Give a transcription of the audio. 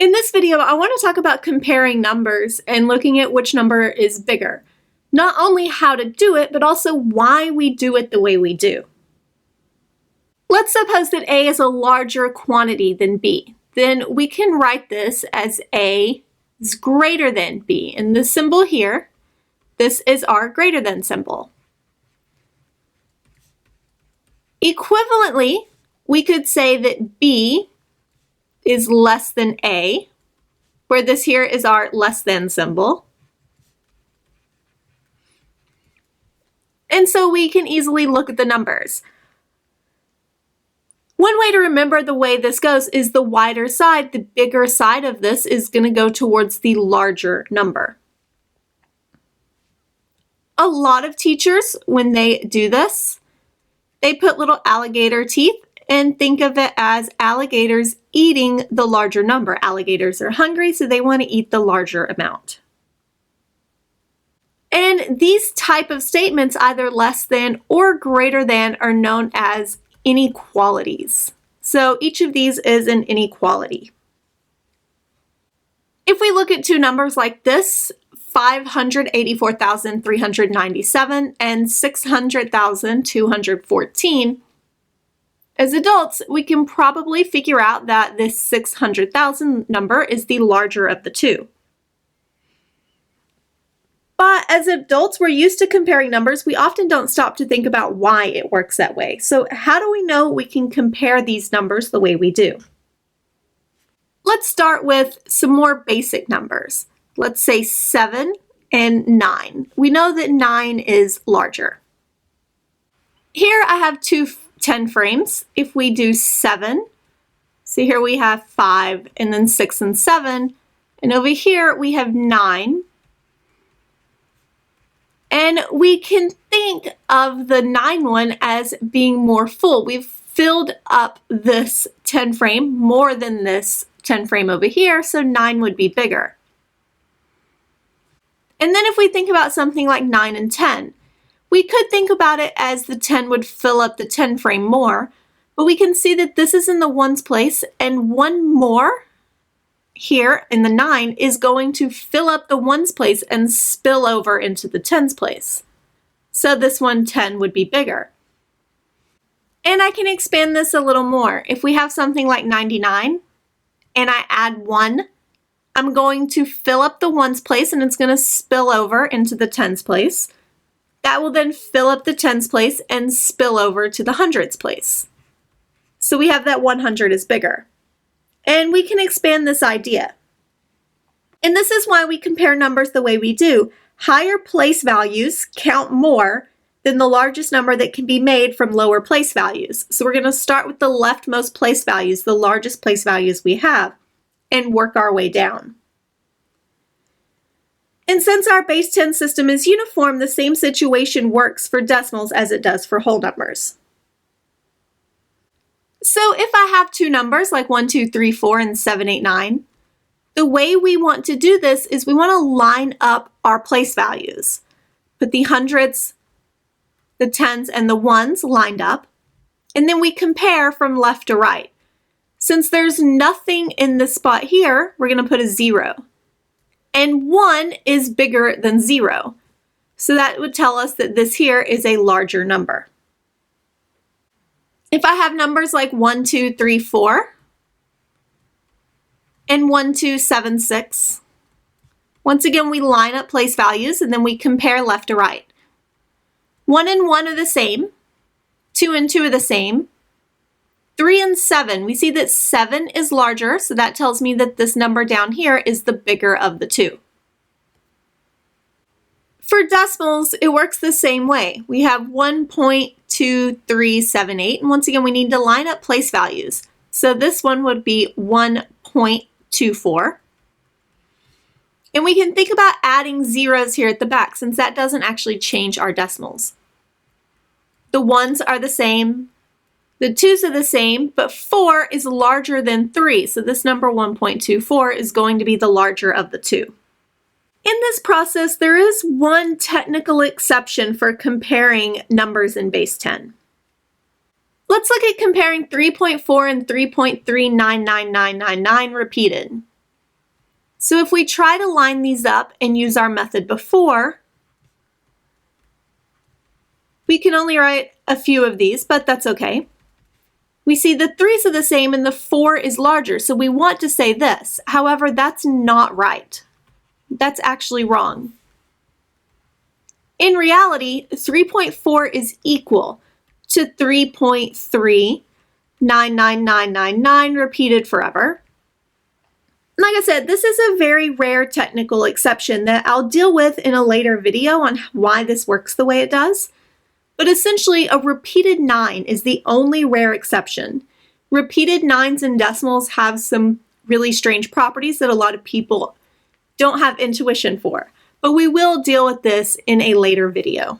In this video, I want to talk about comparing numbers and looking at which number is bigger. Not only how to do it, but also why we do it the way we do. Let's suppose that A is a larger quantity than B. Then we can write this as A is greater than B. And the symbol here, this is our greater than symbol. Equivalently, we could say that B is less than A, where this here is our less than symbol. And so we can easily look at the numbers. One way to remember the way this goes is the wider side, the bigger side of this is going to go towards the larger number. A lot of teachers, when they do this, they put little alligator teeth and think of it as alligators eating the larger number. Alligators are hungry, so they want to eat the larger amount. And these type of statements, either less than or greater than, are known as inequalities. So each of these is an inequality. If we look at two numbers like this, 584,397 and 600,214, as adults, we can probably figure out that this 600,000 number is the larger of the two. But as adults, we're used to comparing numbers. We often don't stop to think about why it works that way. So how do we know we can compare these numbers the way we do? Let's start with some more basic numbers. Let's say 7 and 9. We know that 9 is larger. Here I have two 10 frames. If we do 7, so here we have 5 and then 6 and 7, and over here we have 9. And we can think of the 9 one as being more full. We've filled up this 10 frame more than this 10 frame over here, so 9 would be bigger. And then if we think about something like 9 and 10, we could think about it as the 10 would fill up the 10 frame more, but we can see that this is in the ones place, and one more here in the 9 is going to fill up the ones place and spill over into the tens place. So this one, 10, would be bigger. And I can expand this a little more. If we have something like 99 and I add 1, I'm going to fill up the ones place and it's going to spill over into the tens place. That will then fill up the tens place and spill over to the hundreds place. So we have that 100 is bigger. And we can expand this idea. And this is why we compare numbers the way we do. Higher place values count more than the largest number that can be made from lower place values. So we're going to start with the leftmost place values, the largest place values we have, and work our way down. And since our base 10 system is uniform, the same situation works for decimals as it does for whole numbers. So if I have two numbers like 1, 2, 3, 4, and 7, 8, 9, the way we want to do this is we want to line up our place values. Put the hundreds, the tens, and the ones lined up, and then we compare from left to right. Since there's nothing in this spot here, we're going to put a 0. And 1 is bigger than 0. So that would tell us that this here is a larger number. If I have numbers like 1, 2, 3, 4, and 1, 2, 7, 6, once again we line up place values and then we compare left to right. 1 and 1 are the same, 2 and 2 are the same, 3 and 7, we see that 7 is larger, so that tells me that this number down here is the bigger of the two. For decimals, it works the same way. We have 1.2378, and once again, we need to line up place values. So this one would be 1.24. And we can think about adding zeros here at the back, since that doesn't actually change our decimals. The ones are the same, the twos are the same, but 4 is larger than 3, so this number 1.24 is going to be the larger of the two. In this process, there is one technical exception for comparing numbers in base 10. Let's look at comparing 3.4 and 3.39999 repeated. So if we try to line these up and use our method before, we can only write a few of these, but that's okay. We see the 3's are the same and the 4 is larger, so we want to say this. However, that's not right. That's actually wrong. In reality, 3.4 is equal to 3.399999 repeated forever. Like I said, this is a very rare technical exception that I'll deal with in a later video on why this works the way it does. But essentially, a repeated 9 is the only rare exception. Repeated 9s and decimals have some really strange properties that a lot of people don't have intuition for. But we will deal with this in a later video.